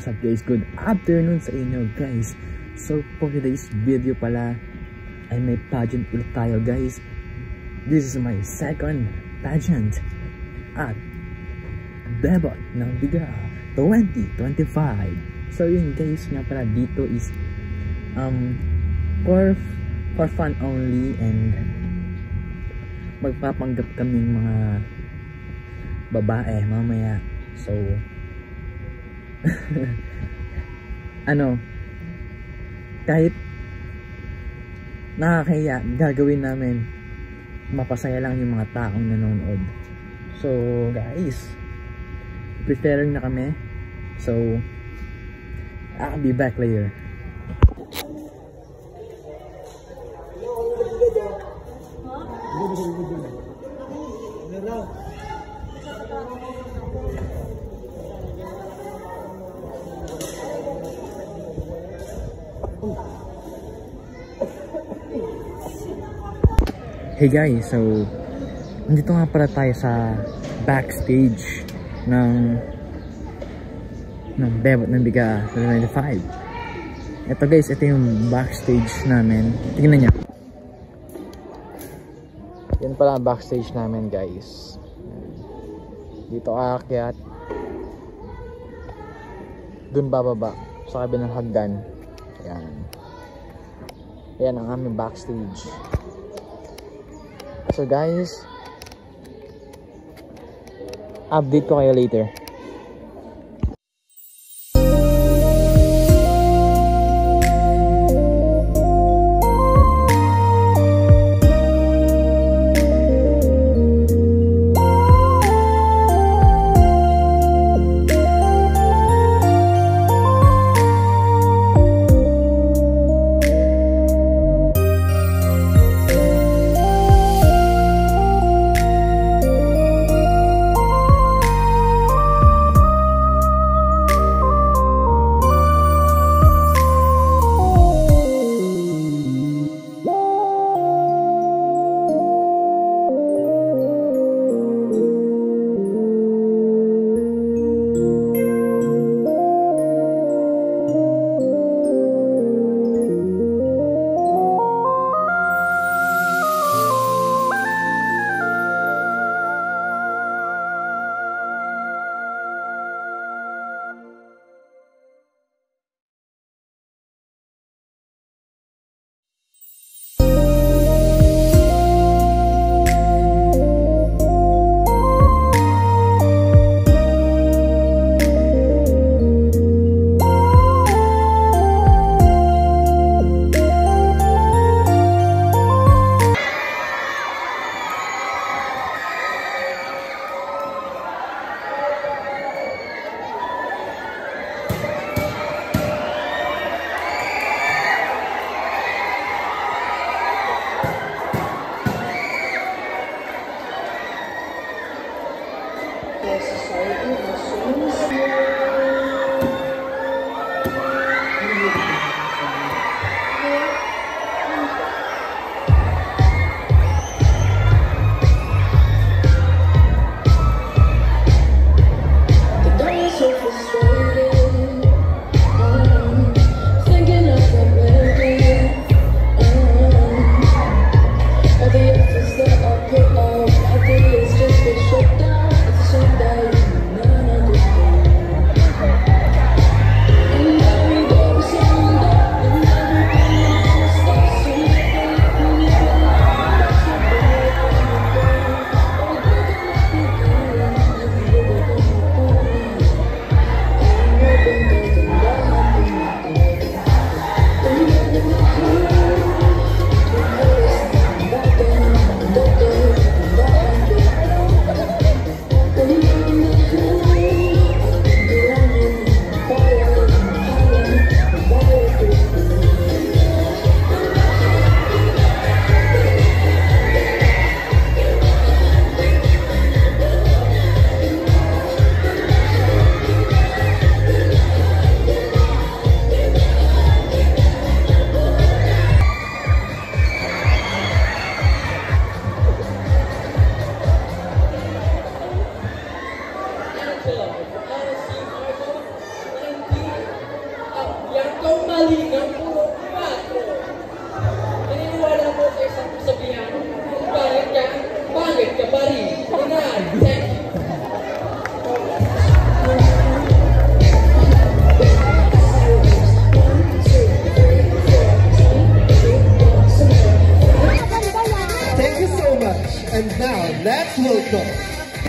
what's up guys? Good afternoon sa inyo guys. So for today's video pala ay may pageant ulit tayo guys. This is my second pageant at Bebot ng Biga 2025. So yun guys, nga pala dito is for fun only, and magpapanggap kaming mga babae mamaya. So kahit nakakahiya, gagawin namin. Mapasaya lang yung mga taong nanonood. So guys, preparing na kami. So I'll be back later. Hey guys, so nandito nga pala tayo sa backstage ng Bebot ng Biga 2025. Ito guys, ito yung backstage namin. Tingnan niyo. Yan pala ang backstage namin guys. Dito aakyat, dun bababa sa kabilang hagdan. Ayan ang aming backstage. So guys, update ko kayo later.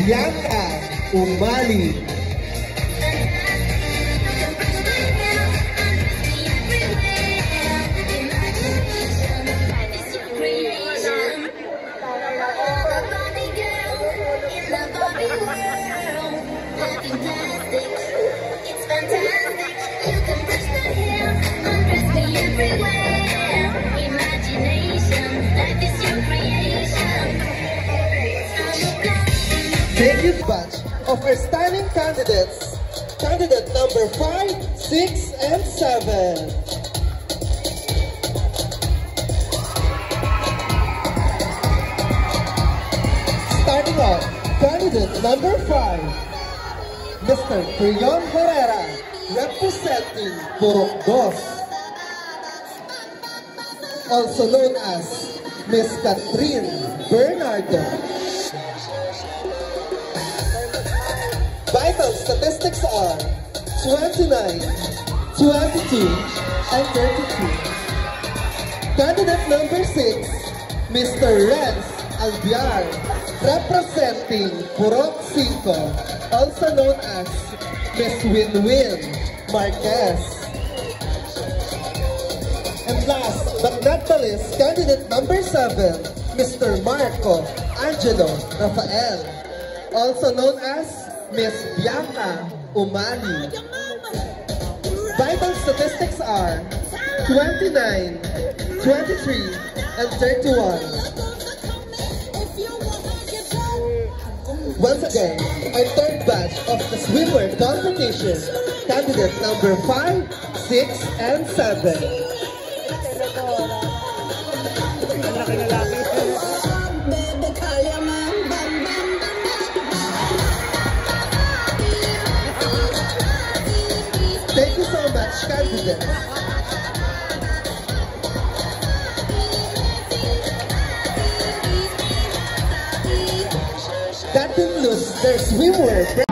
Bianca Umali. Thank you batch of our stunning candidates. Candidate number 5, 6, and 7. Starting off, candidate number 5, Mr. Prion Herrera, representing Purok Dos. Also known as Miss Catherine Bernardo. Vital statistics are 29, 22, and 32. Candidate number 6, Mr. Renz Albiar, representing Purok 5, also known as Miss Win-Win Marquez. And last but not the least, candidate number 7, Mr. Marco Angelo Rafael, also known as Miss Bianca Umali. Vital statistics are 29, 23, and 31. Once again, our third batch of the swimwear competition, candidate number 5, 6, and 7. Thank you so much, candidates. That concludes their swimwear.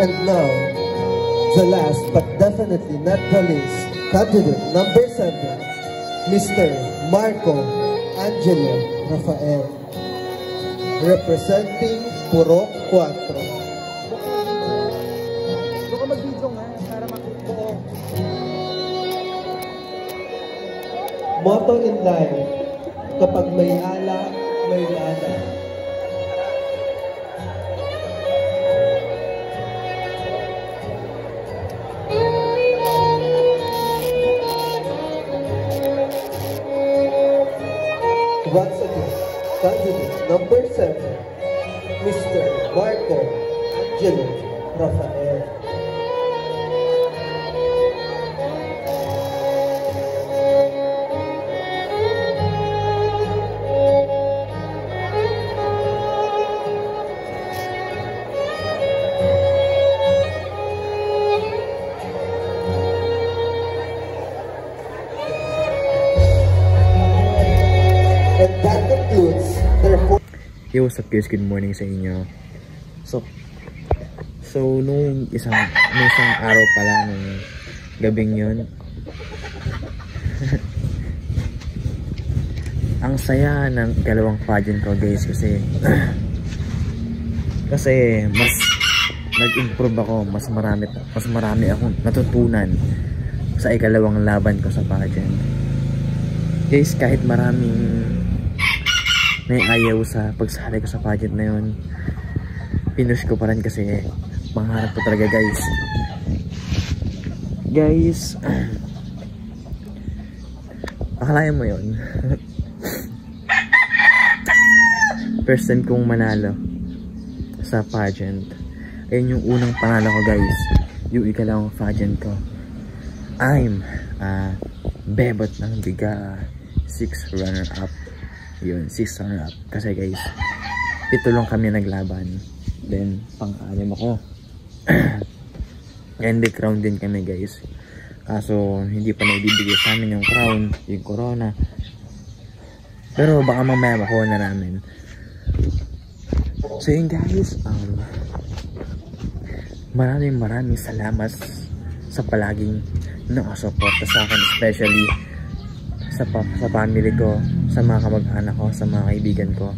And now, the last but definitely not the least, candidate number 7, Mr. Marco Angelo Rafael, representing Purok 4. Motto in life, kapag may ala, may lana. Once again, candidate number 7, Mr. Marco Angelo Rafael. And that concludes their Yo, what's up guys? Good morning sa inyo. So nung isang araw pala, nung gabing yun, ang saya ng ikalawang pageant ko guys, kasi mas nag-improve ako, mas marami akong natutunan sa ikalawang laban ko sa pageant. Guys, kahit maraming may ayaw sa pagsali ko sa pageant na yun, pinush ko pa rin kasi pangarap ko talaga guys. Akalain mo yun. First time kong manalo sa pageant. Ayun yung unang panalo ko guys, yung ikalawang pageant ko. I'm bebot ng biga 6 runner-up. Yun, 6 runner-up. Kasi guys, 7 lang kami naglaban. Then, pang-anim ako. And the crown din kami guys. Kaso, hindi pa naibibigay sa amin yung crown, yung corona. Pero baka mamaya makuha na namin. So yun guys, maraming salamat sa palaging nakasuporta sa akin, especially sa family ko, sa mga kamag-anak ko, sa mga kaibigan ko.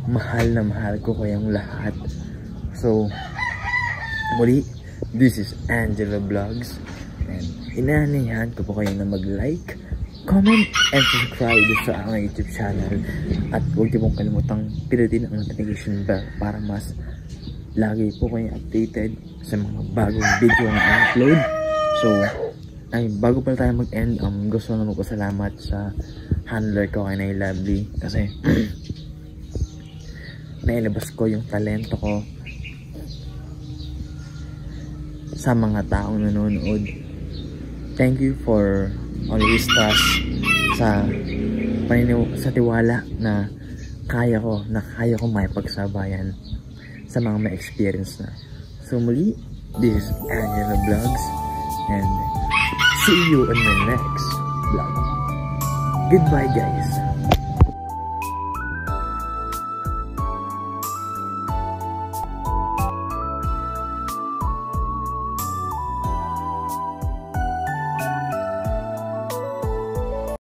Mahal na mahal ko kayong lahat. So muli, this is Angelo Vlogs, and inaanihan ko po kayo na mag-like, comment, and subscribe sa aking YouTube channel. At huwag niyo pong kalimutang pinutin ang notification bell para mas lagi po kayo updated sa mga bagong video na upload. So, bago pala tayo mag-end, gusto naman ko salamat sa handler ko kay Nay Lovely kasi nailabas ko yung talento ko sa mga taong nanonood. Thank you for always trust sa tiwala na kaya ko may pagsabayan sa mga may experience na. So muli, this is Angelo Vlogs, and see you on the next vlog. Goodbye guys.